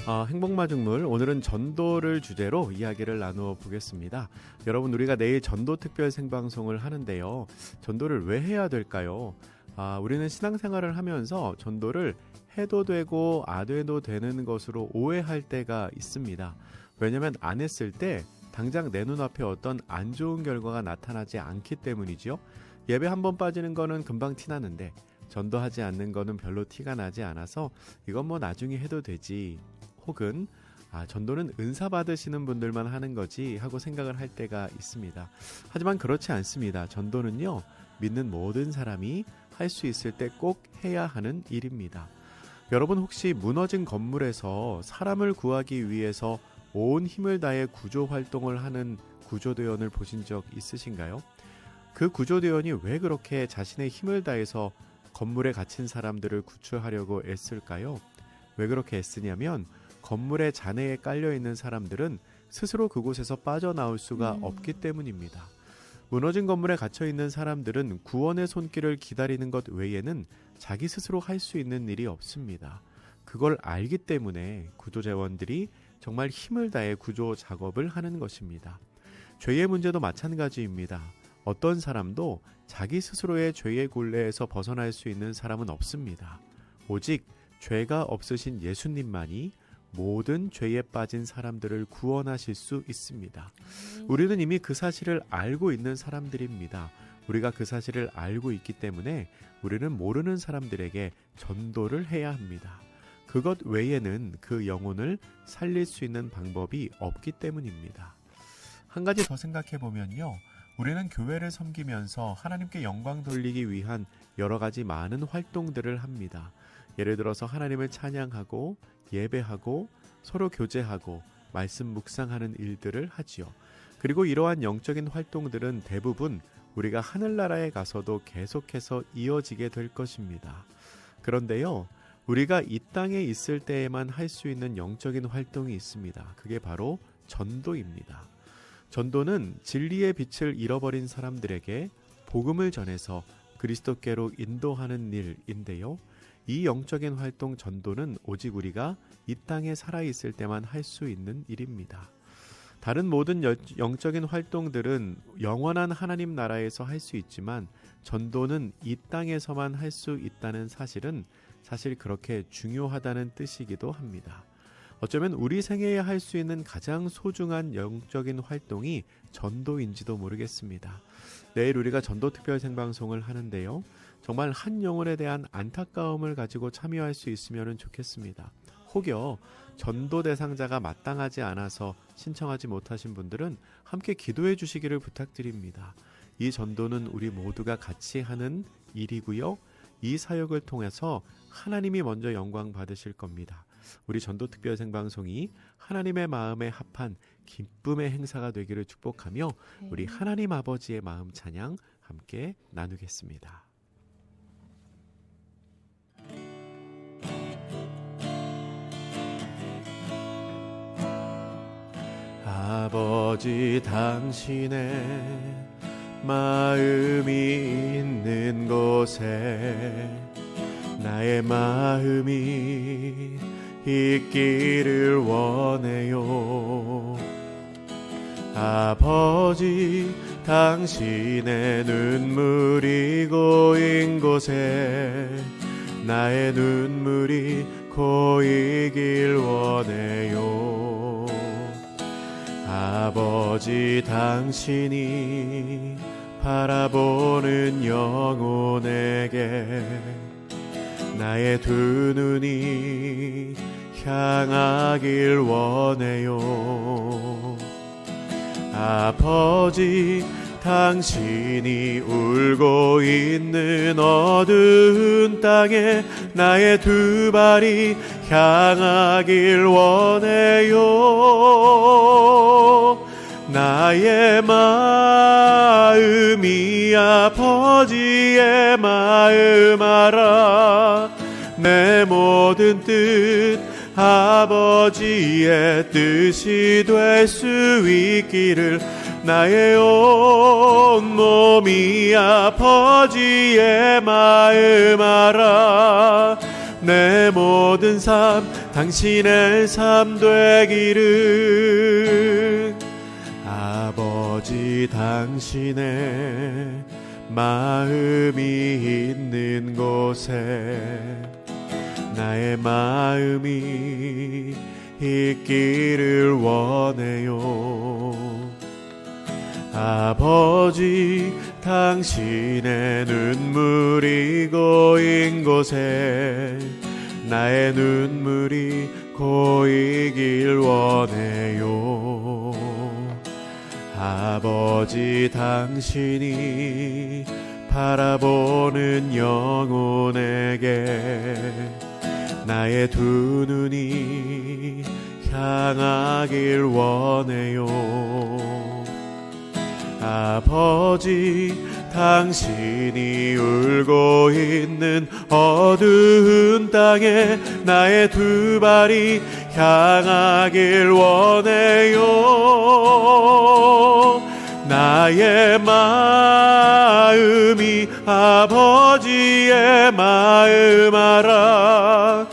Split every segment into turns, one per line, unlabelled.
행복마중물 오늘은 전도를 주제로 이야기를 나누어 보겠습니다. 여러분, 우리가 내일 전도 특별 생방송을 하는데요. 전도를 왜 해야 될까요? 우리는 신앙생활을 하면서 전도를 해도 되고 안 해도 되는 것으로 오해할 때가 있습니다. 왜냐하면 안 했을 때 당장 내 눈앞에 어떤 안 좋은 결과가 나타나지 않기 때문이죠. 예배 한 번 빠지는 거는 금방 티나는데 전도하지 않는 거는 별로 티가 나지 않아서 이건 뭐 나중에 해도 되지, 혹은 전도는 은사 받으시는 분들만 하는 거지 하고 생각을 할 때가 있습니다. 하지만 그렇지 않습니다. 전도는요, 믿는 모든 사람이 할 수 있을 때 꼭 해야 하는 일입니다. 여러분, 혹시 무너진 건물에서 사람을 구하기 위해서 온 힘을 다해 구조 활동을 하는 구조대원을 보신 적 있으신가요? 그 구조대원이 왜 그렇게 자신의 힘을 다해서 건물에 갇힌 사람들을 구출하려고 애쓸까요? 왜 그렇게 애쓰냐면 건물의 잔해에 깔려있는 사람들은 스스로 그곳에서 빠져나올 수가 없기 때문입니다. 무너진 건물에 갇혀있는 사람들은 구원의 손길을 기다리는 것 외에는 자기 스스로 할 수 있는 일이 없습니다. 그걸 알기 때문에 구조대원들이 정말 힘을 다해 구조 작업을 하는 것입니다. 죄의 문제도 마찬가지입니다. 어떤 사람도 자기 스스로의 죄의 굴레에서 벗어날 수 있는 사람은 없습니다. 오직 죄가 없으신 예수님만이 모든 죄에 빠진 사람들을 구원하실 수 있습니다. 우리는 이미 그 사실을 알고 있는 사람들입니다. 우리가 그 사실을 알고 있기 때문에 우리는 모르는 사람들에게 전도를 해야 합니다. 그것 외에는 그 영혼을 살릴 수 있는 방법이 없기 때문입니다. 한 가지 더 생각해 보면요, 우리는 교회를 섬기면서 하나님께 영광 돌리기 위한 여러 가지 많은 활동들을 합니다. 예를 들어서 하나님을 찬양하고 예배하고 서로 교제하고 말씀 묵상하는 일들을 하지요. 그리고 이러한 영적인 활동들은 대부분 우리가 하늘나라에 가서도 계속해서 이어지게 될 것입니다. 그런데요, 우리가 이 땅에 있을 때에만 할 수 있는 영적인 활동이 있습니다. 그게 바로 전도입니다. 전도는 진리의 빛을 잃어버린 사람들에게 복음을 전해서 그리스도께로 인도하는 일인데요. 이 영적인 활동 전도는 오직 우리가 이 땅에 살아있을 때만 할 수 있는 일입니다. 다른 모든 영적인 활동들은 영원한 하나님 나라에서 할 수 있지만 전도는 이 땅에서만 할 수 있다는 사실은 사실 그렇게 중요하다는 뜻이기도 합니다. 어쩌면 우리 생애에 할 수 있는 가장 소중한 영적인 활동이 전도인지도 모르겠습니다. 내일 우리가 전도 특별 생방송을 하는데요. 정말 한 영혼에 대한 안타까움을 가지고 참여할 수 있으면 좋겠습니다. 혹여 전도 대상자가 마땅하지 않아서 신청하지 못하신 분들은 함께 기도해 주시기를 부탁드립니다. 이 전도는 우리 모두가 같이 하는 일이고요. 이 사역을 통해서 하나님이 먼저 영광 받으실 겁니다. 우리 전도 특별 생방송이 하나님의 마음에 합한 기쁨의 행사가 되기를 축복하며 우리 하나님 아버지의 마음 찬양 함께 나누겠습니다. 아버지, 당신의 마음이 있는 곳에 나의 마음이 있기를 원해요. 아버지, 당신의 눈물이 고인 곳에 나의 눈물이 고이길 원해요. 아버지, 당신이 바라보는 영혼에게 나의 두 눈이 향하길 원해요. 아버지, 당신이 울고 있는 어두운 땅에 나의 두 발이 향하길 원해요. 나의 마음이 아버지의 마음 알아. 내 모든 뜻 아버지의 뜻이 될 수 있기를 나의 온 몸이 아버지의 마음 알아. 내 모든 삶 당신의 삶 되기를. 아버지 당신의 마음이 있는 곳에 나의 마음이 있기를 원해요. 아버지 당신의 눈물이 고인 곳에 나의 눈물이 고이길 원해요. 아버지 당신이 바라보는 영혼에게 나의 두 눈이 향하길 원해요. 아버지 당신이 울고 있는 어두운 땅에 나의 두 발이 향하길 원해요. 나의 마음이 아버지의 마음 알아.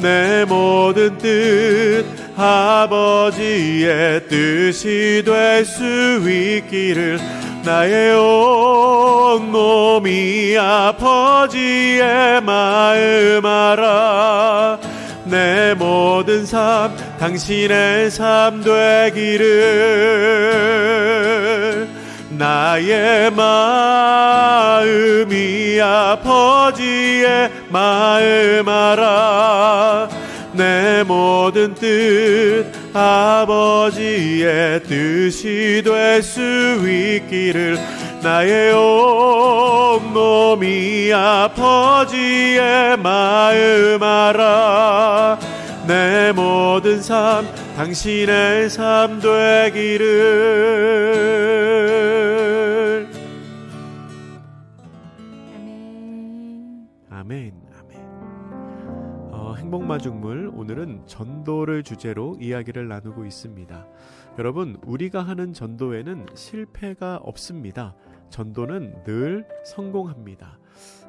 내 모든 뜻 아버지의 뜻이 될 수 있기를. 나의 온 몸이 아버지의 마음 알아. 내 모든 삶 당신의 삶 되기를. 나의 마음이 아버지의 마음 알아. 내 모든 뜻 아버지의 뜻이 될 수 있기를. 나의 온 몸이 아버지의 마음 알아. 내 모든 삶 당신의 삶 되기를. 아멘. 아멘. 행복마중물, 오늘은 전도를 주제로 이야기를 나누고 있습니다. 여러분, 우리가 하는 전도에는 실패가 없습니다. 전도는 늘 성공합니다.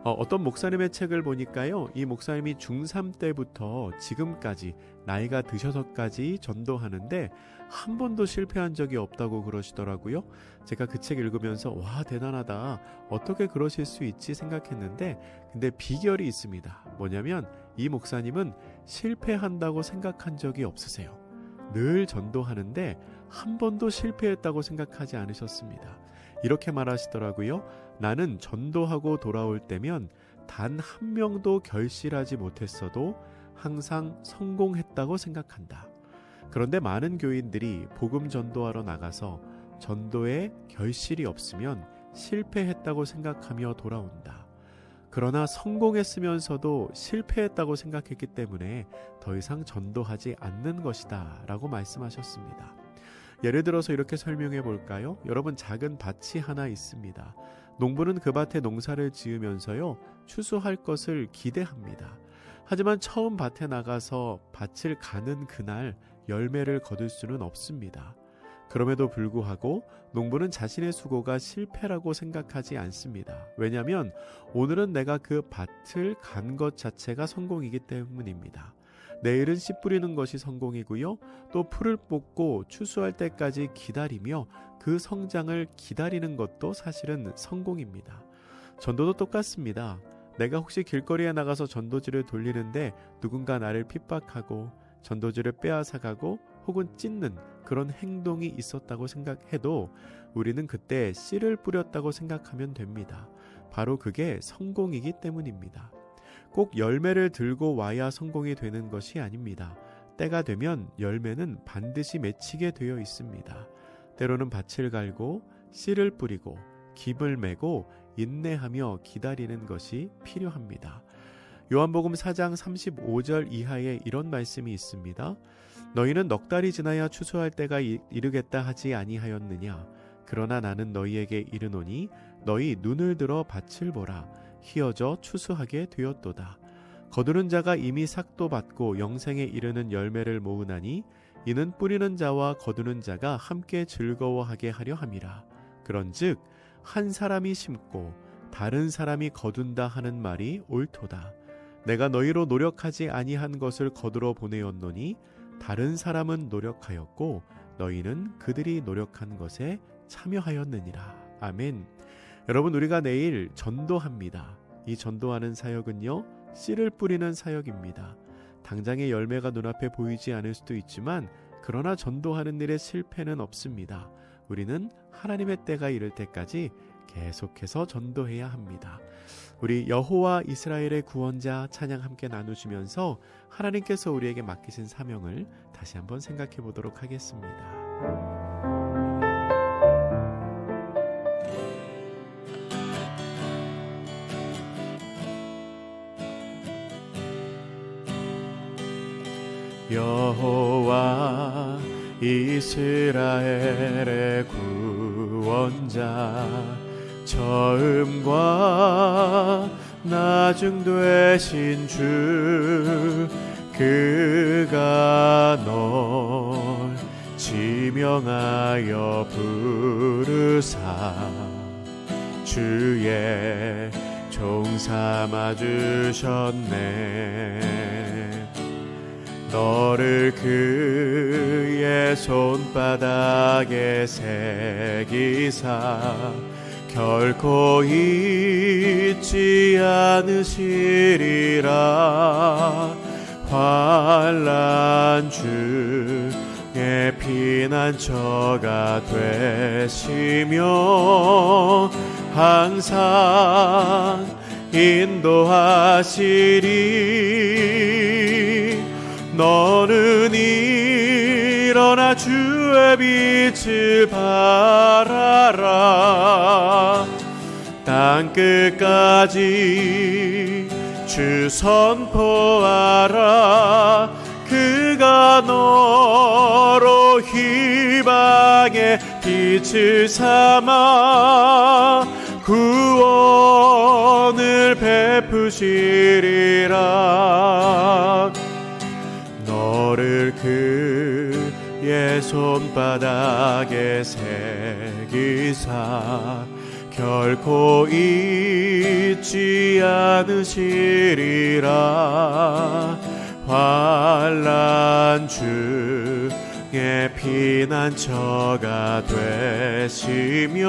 어떤 목사님의 책을 보니까요, 이 목사님이 중3 때부터 지금까지 나이가 드셔서까지 전도하는데 한 번도 실패한 적이 없다고 그러시더라고요. 제가 그 책 읽으면서 와, 대단하다, 어떻게 그러실 수 있지 생각했는데, 근데 비결이 있습니다. 뭐냐면 이 목사님은 실패한다고 생각한 적이 없으세요. 늘 전도하는데 한 번도 실패했다고 생각하지 않으셨습니다. 이렇게 말하시더라고요. 나는 전도하고 돌아올 때면 단 한 명도 결실하지 못했어도 항상 성공했다고 생각한다. 그런데 많은 교인들이 복음 전도하러 나가서 전도에 결실이 없으면 실패했다고 생각하며 돌아온다. 그러나 성공했으면서도 실패했다고 생각했기 때문에 더 이상 전도하지 않는 것이다 라고 말씀하셨습니다. 예를 들어서 이렇게 설명해 볼까요? 여러분, 작은 밭이 하나 있습니다. 농부는 그 밭에 농사를 지으면서요, 추수할 것을 기대합니다. 하지만 처음 밭에 나가서 밭을 가는 그날 열매를 거둘 수는 없습니다. 그럼에도 불구하고 농부는 자신의 수고가 실패라고 생각하지 않습니다. 왜냐하면 오늘은 내가 그 밭을 간 것 자체가 성공이기 때문입니다. 내일은 씨 뿌리는 것이 성공이고요. 또 풀을 뽑고 추수할 때까지 기다리며 그 성장을 기다리는 것도 사실은 성공입니다. 전도도 똑같습니다. 내가 혹시 길거리에 나가서 전도지를 돌리는데 누군가 나를 핍박하고 전도지를 빼앗아가고 혹은 찢는 그런 행동이 있었다고 생각해도 우리는 그때 씨를 뿌렸다고 생각하면 됩니다. 바로 그게 성공이기 때문입니다. 꼭 열매를 들고 와야 성공이 되는 것이 아닙니다. 때가 되면 열매는 반드시 맺히게 되어 있습니다. 때로는 밭을 갈고 씨를 뿌리고 깁을 매고 인내하며 기다리는 것이 필요합니다. 요한복음 4장 35절 이하에 이런 말씀이 있습니다. 너희는 넉 달이 지나야 추수할 때가 이르겠다 하지 아니하였느냐? 그러나 나는 너희에게 이르노니 너희 눈을 들어 밭을 보라. 희어져 추수하게 되었도다. 거두는 자가 이미 삭도 받고 영생에 이르는 열매를 모으나니 이는 뿌리는 자와 거두는 자가 함께 즐거워하게 하려 함이라. 그런즉 한 사람이 심고 다른 사람이 거둔다 하는 말이 옳도다. 내가 너희로 노력하지 아니한 것을 거두러 보내었노니 다른 사람은 노력하였고 너희는 그들이 노력한 것에 참여하였느니라. 아멘. 여러분, 우리가 내일 전도합니다. 이 전도하는 사역은요, 씨를 뿌리는 사역입니다. 당장의 열매가 눈앞에 보이지 않을 수도 있지만 그러나 전도하는 일에 실패는 없습니다. 우리는 하나님의 때가 이를 때까지 계속해서 전도해야 합니다. 우리 여호와 이스라엘의 구원자 찬양 함께 나누시면서 하나님께서 우리에게 맡기신 사명을 다시 한번 생각해 보도록 하겠습니다. 여호와 이스라엘의 구원자 처음과 나중 되신 주 그가 널 지명하여 부르사 주의 종 삼아 주셨네. 너를 그의 손바닥에 새기사 결코 잊지 않으시리라. 환난 중에 피난처가 되시며 항상 인도하시리. 너는 일어나 주의 빛을 바라라. 땅끝까지 주 선포하라. 그가 너로 희망의 빛을 삼아 구원을 베푸시리라. 너를 그의 손바닥에 새기사 결코 잊지 않으시리라. 환난 중에 피난처가 되시며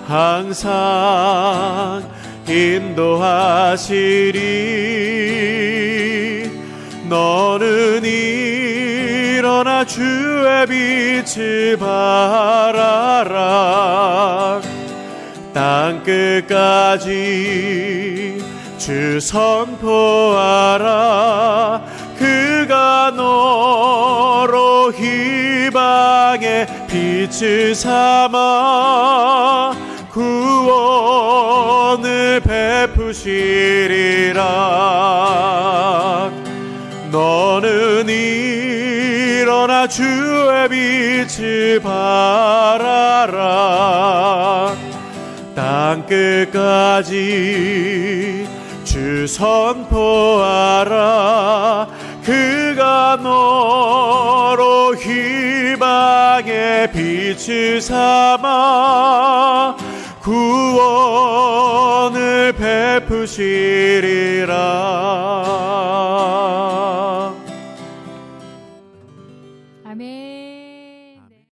항상 인도하시리. 너는 일어나 주의 빛을 바라라. 땅끝까지 주 선포하라. 그가 너로 희망의 빛을 삼아 구원을 베푸시리라. 너는 일어나 주의 빛을 바라라. 땅끝까지 주 선포하라. 그가 너로 희망의 빛을 삼아 구원을 베푸시리.